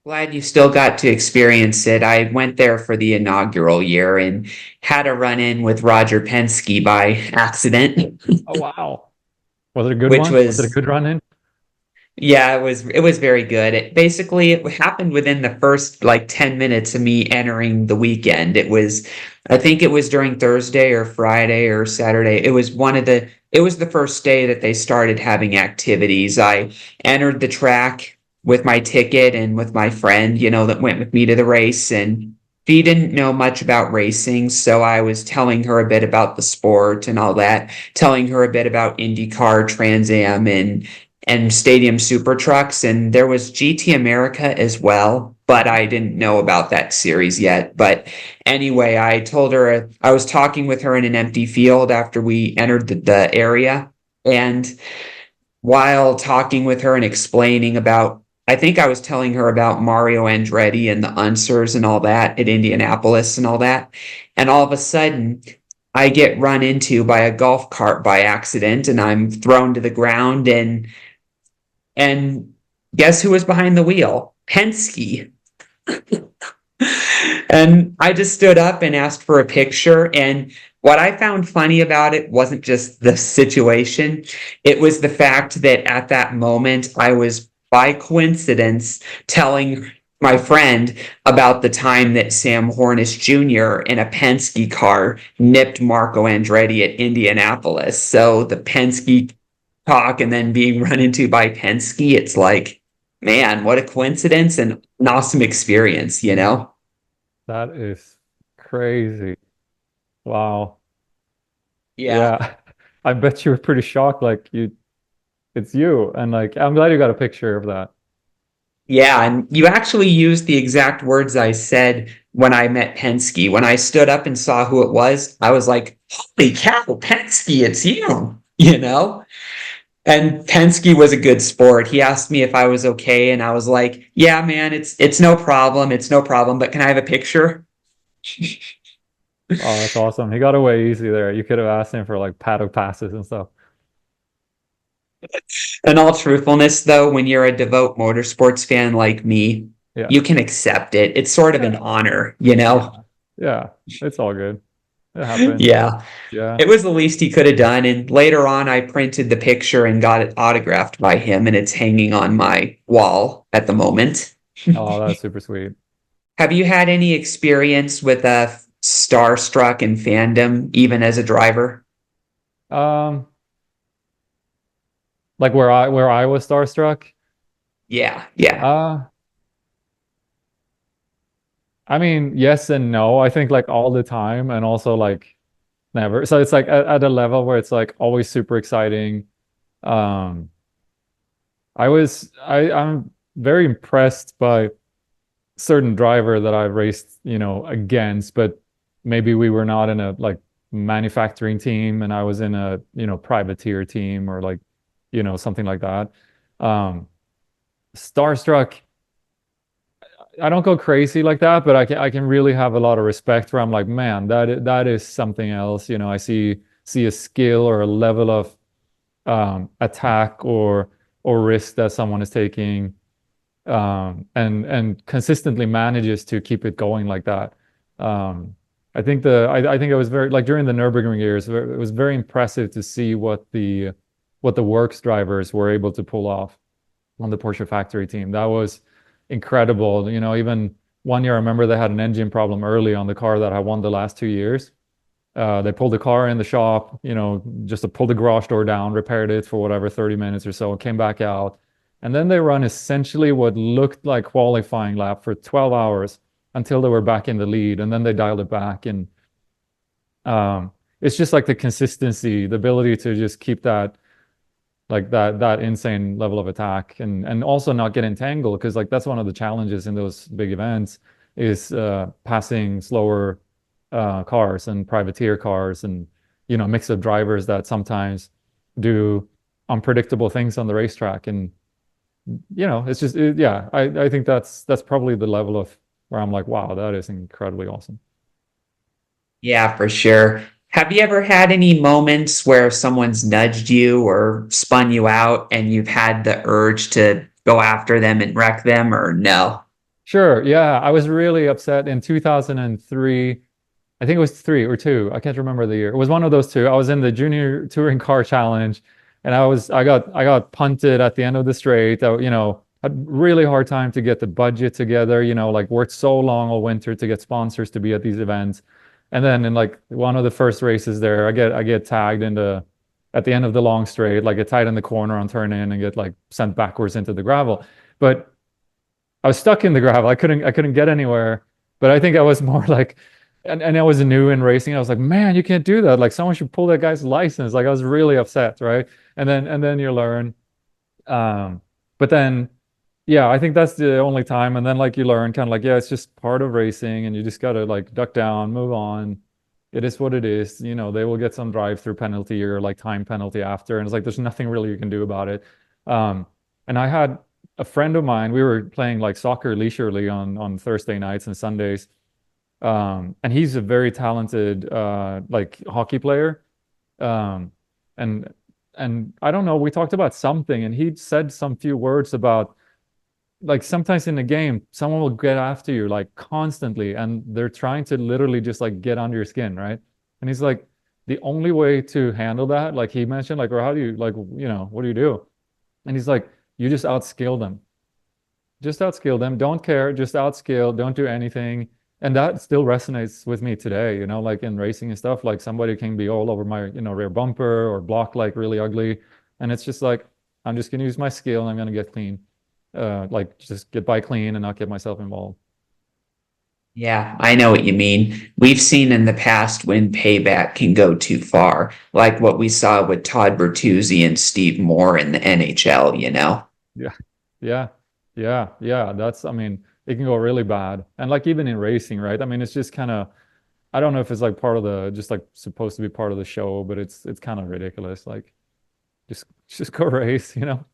Glad you still got to experience it. I went there for the inaugural year and had a run in with Roger Penske by accident, Oh wow. Was it a good which one? Was it a was good run in? yeah, it was very good. It happened within the first like 10 minutes of me entering the weekend. I think it was during Thursday or Friday or Saturday. It was the first day that they started having activities. I entered the track with my ticket and with my friend, that went with me to the race, and she didn't know much about racing, so I was telling her a bit about the sport and all that, telling her a bit about IndyCar, Trans Am, and Stadium Super Trucks, and there was GT America as well, but I didn't know about that series yet. But anyway, I told her I was talking with her in an empty field after we entered the area, and while talking with her and explaining about, I think I was telling her about Mario Andretti and the Unsers and all that at Indianapolis and all that, and all of a sudden I get run into by a golf cart by accident, and I'm thrown to the ground, and guess who was behind the wheel? Penske. And I just stood up and asked for a picture. And what I found funny about it wasn't just the situation, it was the fact that at that moment, I was by coincidence telling my friend about the time that Sam Hornish Jr. in a Penske car nipped Marco Andretti at Indianapolis. So the Penske talk and then being run into by Penske, it's like, man, what a coincidence and an awesome experience. That is crazy. Wow. Yeah. Yeah. I bet you were pretty shocked, like it's you. And like I'm glad you got a picture of that. Yeah. And you actually used the exact words I said when I met Penske. When I stood up and saw who it was, I was like, holy cow, Penske, it's you. And Penske was a good sport. He asked me if I was okay, and I was like, "Yeah, man, it's no problem. It's no problem. But can I have a picture?" Oh, that's awesome. He got away easy there. You could have asked him for like paddock passes and stuff. In all truthfulness, though, when you're a devout motorsports fan like me, Yeah. you can accept it. It's sort of an Yeah. honor. Yeah. Yeah. It's all good. It happens. Yeah, Yeah. it was the least he could have done. And later on, I printed the picture and got it autographed by him, and it's hanging on my wall at the moment. Oh, that's super sweet. Have you had any experience with a starstruck in fandom, even as a driver? Um, like where I was starstruck. Yeah, yeah. Uh, I mean, yes and no. I think like all the time and also like never. So it's like at a level where it's like always super exciting. Um, I'm very impressed by certain driver that I raced, against, but maybe we were not in a like manufacturing team and I was in a, privateer team or like, something like that. Um, Starstruck, I don't go crazy like that, but I can really have a lot of respect where I'm like, man, that is something else. I see a skill or a level of attack or risk that someone is taking, and consistently manages to keep it going like that. Um, I think it was very like during the Nürburgring years, it was very impressive to see what the works drivers were able to pull off on the Porsche factory team. That was incredible. You know, even one year I remember they had an engine problem early on the car that I won the last 2 years. They pulled the car in the shop, you know, just to pull the garage door down, repaired it for whatever 30 minutes or so, came back out. And then they run essentially what looked like qualifying lap for 12 hours until they were back in the lead. And then they dialed it back. And it's just like the consistency, the ability to just keep that like that insane level of attack and also not get entangled because like that's one of the challenges in those big events is passing slower cars and privateer cars and you know mix of drivers that sometimes do unpredictable things on the racetrack and you know it's just yeah I think that's probably the level of where I'm like wow that is incredibly awesome. Yeah, for sure. Have you ever had any moments where someone's nudged you or spun you out and you've had the urge to go after them and wreck them, or no? Sure, yeah, I was really upset in 2003. I think it was three or two. I can't remember the year. It was one of those two. I was in the junior touring car challenge, and I got punted at the end of the straight. You know, had really hard time to get the budget together. You know, like worked so long all winter to get sponsors to be at these events, and then in like one of the first races there, I get tagged into at the end of the long straight, like get tied in the corner on turn in and get like sent backwards into the gravel. But I was stuck in the gravel. I couldn't get anywhere. But I think I was more like and I was new in racing. I was like, man, you can't do that. Like someone should pull that guy's license. Like I was really upset, right? And then you learn. Um, but then yeah, I think that's the only time. And then like you learn kind of like, yeah, it's just part of racing and you just gotta like duck down, move on. It is what it is. You know, they will get some drive-through penalty or like time penalty after. And it's like there's nothing really you can do about it. Um, and I had a friend of mine, we were playing like soccer leisurely on Thursday nights and Sundays. And he's a very talented like hockey player. Um, and and I don't know, we talked about something and he said some few words about like sometimes in the game, someone will get after you like constantly and they're trying to literally just like get under your skin, right? And he's like, the only way to handle that, like he mentioned, like, or how do you like, you know, what do you do? And he's like, you just outskill them. Just outskill them. Don't care. Just outskill. Don't do anything. And that still resonates with me today, you know, like in racing and stuff, like somebody can be all over my, you know, rear bumper or block like really ugly. And it's just like, I'm just going to use my skill and I'm going to get clean. Like just get by clean and not get myself involved. Yeah, I know what you mean. We've seen in the past when payback can go too far, like what we saw with Todd Bertuzzi and Steve Moore in the NHL, you know? Yeah. Yeah. Yeah. That's, I mean, it can go really bad. And like even in racing, right? I mean, it's just kind of, I don't know if it's like part of the, just like supposed to be part of the show, but it's kind of ridiculous. Like just go race, you know?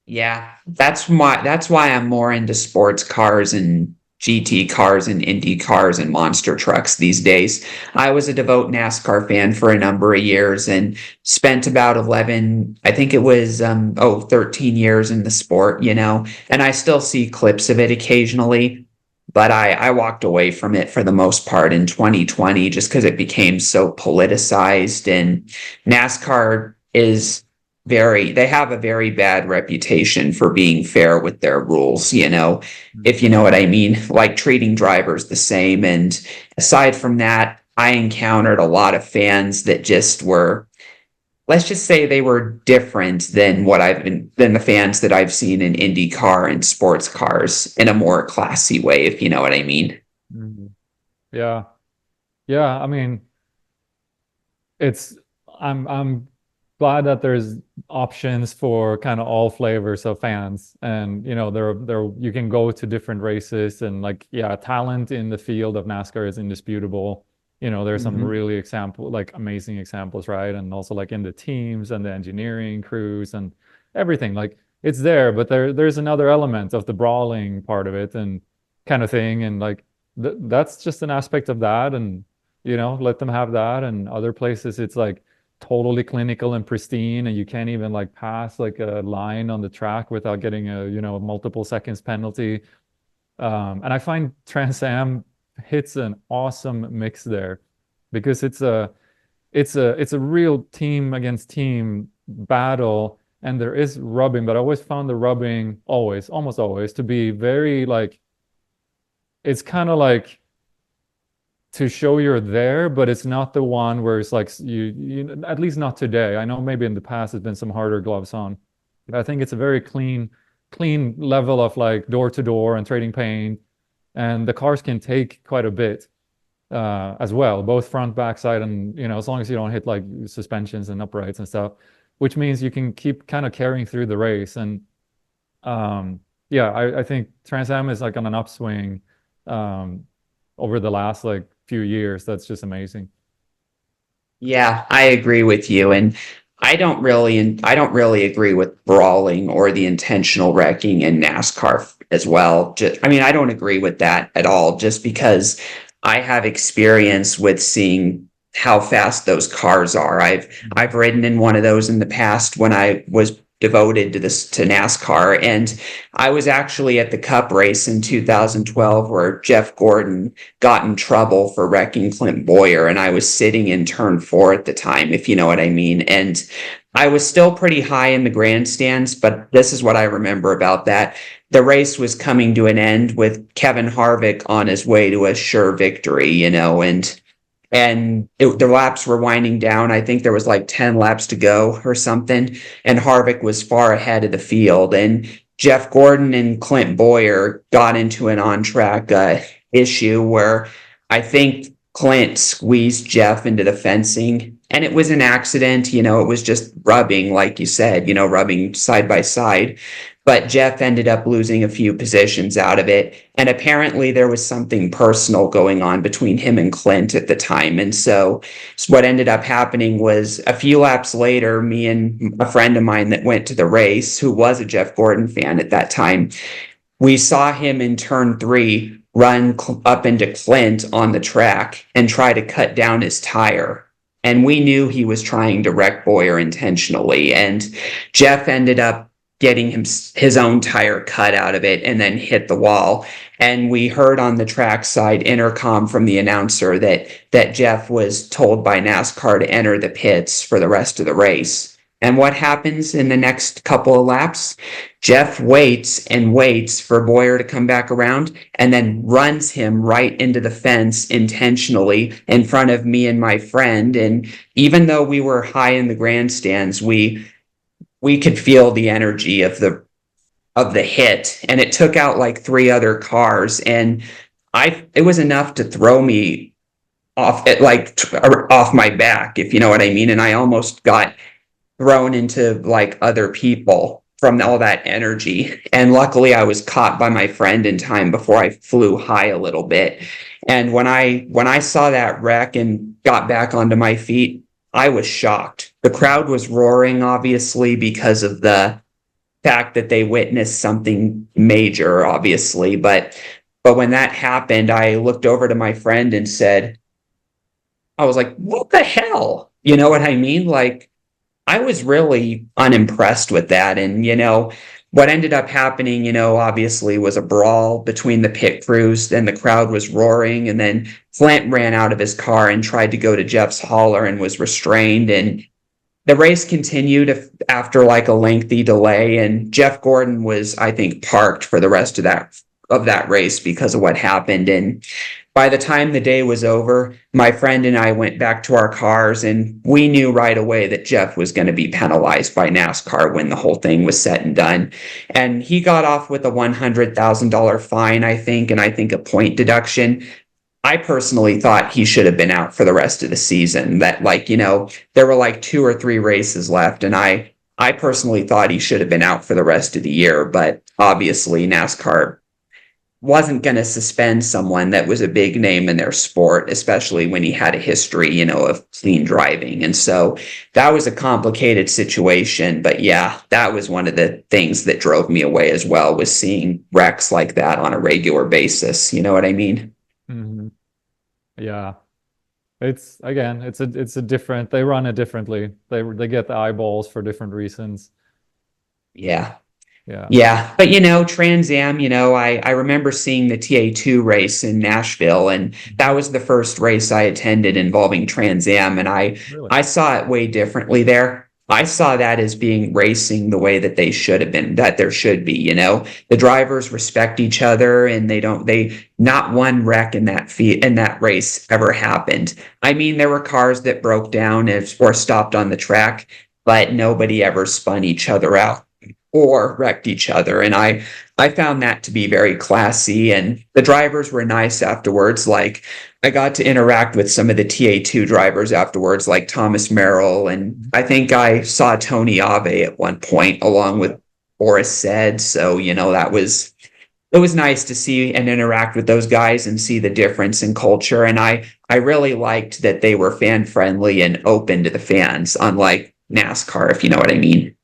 Yeah, that's why I'm more into sports cars and GT cars and Indy cars and monster trucks these days. I was a devout NASCAR fan for a number of years and spent about 11, I think it was 13 years in the sport, you know. And I still see clips of it occasionally, but I walked away from it for the most part in 2020 just because it became so politicized and NASCAR is they have a very bad reputation for being fair with their rules, you know, if you know what I mean, like treating drivers the same. And aside from that, I encountered a lot of fans that just were, let's just say they were different than than the fans that I've seen in IndyCar and sports cars in a more classy way, if you know what I mean. Mhm. Yeah. Yeah. I mean, it's I'm glad that there's options for kind of all flavors of fans and you know there you can go to different races and like yeah talent in the field of NASCAR is indisputable. You know there's some Mhm. really example like amazing examples, right? And also like in the teams and the engineering crews and everything like it's there, but there's another element of the brawling part of it and kind of thing and like that's just an aspect of that and you know, let them have that. And other places, it's like totally clinical and pristine, and you can't even like pass like a line on the track without getting a, you know, multiple seconds penalty. And I find Trans Am hits an awesome mix there because it's a real team against team battle, and there is rubbing, but I always found the rubbing always, almost always, to be very like it's kind of like to show you're there, but it's not the one where it's like you at least not today. I know maybe in the past there's been some harder gloves on, but I think it's a very clean level of like door to door and trading paint, and the cars can take quite a bit as well, both front, back side, and as long as you don't hit like suspensions and uprights and stuff, which means you can keep kind of carrying through the race. And yeah, I think Trans Am is like on an upswing um, over the last like few years. That's just amazing. Yeah, I agree with you. And I don't really agree with brawling or the intentional wrecking in NASCAR as well. I mean, I don't agree with that at all, just because I have experience with seeing how fast those cars are. I've ridden in one of those in the past when I was devoted to NASCAR, and I was actually at the Cup race in 2012 where Jeff Gordon got in trouble for wrecking Clint Bowyer, and I was sitting in turn four at the time, if you know what I mean. And I was still pretty high in the grandstands, but this is what I remember about that. The race was coming to an end with Kevin Harvick on his way to a sure victory, and the laps were winding down. I think there was like 10 laps to go or something, and Harvick was far ahead of the field. And Jeff Gordon and Clint Bowyer got into an on-track issue where I think Clint squeezed Jeff into the fencing, and it was an accident. It was just rubbing, like you said, rubbing side by side. But Jeff ended up losing a few positions out of it. And apparently there was something personal going on between him and Clint at the time. And so what ended up happening was a few laps later, me and a friend of mine that went to the race, who was a Jeff Gordon fan at that time, we saw him in turn three run up into Clint on the track and try to cut down his tire. And we knew he was trying to wreck Bowyer intentionally. And Jeff ended up getting his own tire cut out of it and then hit the wall. And we heard on the trackside intercom from the announcer that Jeff was told by NASCAR to enter the pits for the rest of the race. And what happens in the next couple of laps? Jeff waits and waits for Bowyer to come back around and then runs him right into the fence intentionally in front of me and my friend. And even though we were high in the grandstands, we could feel the energy of the hit, and it took out like three other cars, and it was enough to throw me off it, like off my back, if you know what I mean. And I almost got thrown into like other people from all that energy. And luckily I was caught by my friend in time before I flew high a little bit. And when I saw that wreck and got back onto my feet, I was shocked. The crowd was roaring, obviously, because of the fact that they witnessed something major, obviously. But when that happened, I looked over to my friend and said, I was like, what the hell? You know what I mean? Like, I was really unimpressed with that. And, what ended up happening, obviously was a brawl between the pit crews, and the crowd was roaring. And then Flint ran out of his car and tried to go to Jeff's hauler and was restrained. And the race continued after like a lengthy delay. And Jeff Gordon was, I think, parked for the rest of that race because of what happened. And by the time the day was over, my friend and I went back to our cars, and we knew right away that Jeff was going to be penalized by NASCAR when the whole thing was said and done. And he got off with a $100,000 fine, I think, and I think a point deduction. I personally thought he should have been out for the rest of the season. That, like, there were like two or three races left, and I personally thought he should have been out for the rest of the year. But obviously, NASCAR wasn't going to suspend someone that was a big name in their sport, especially when he had a history, of clean driving. And so that was a complicated situation. But yeah, that was one of the things that drove me away as well, was seeing wrecks like that on a regular basis. You know what I mean? Hmm. Yeah. It's again, it's a different, they run it differently. They get the eyeballs for different reasons. Yeah. Yeah. Yeah, but Trans Am, I remember seeing the TA2 race in Nashville, and that Mhm. was the first race I attended involving Trans Am, and Really? I saw it way differently there. I saw that as being racing the way that they should have been, that there should be. The drivers respect each other, and not one wreck in that race ever happened. I mean, there were cars that broke down or stopped on the track, but nobody ever spun each other out or wrecked each other. And I found that to be very classy. And the drivers were nice afterwards. Like I got to interact with some of the TA2 drivers afterwards, like Thomas Merrill. And Mhm. I think I saw Tony Ave at one point, along with Boris Said. So, it was nice to see and interact with those guys and see the difference in culture. And I really liked that they were fan friendly and open to the fans, unlike NASCAR, if you know what I mean.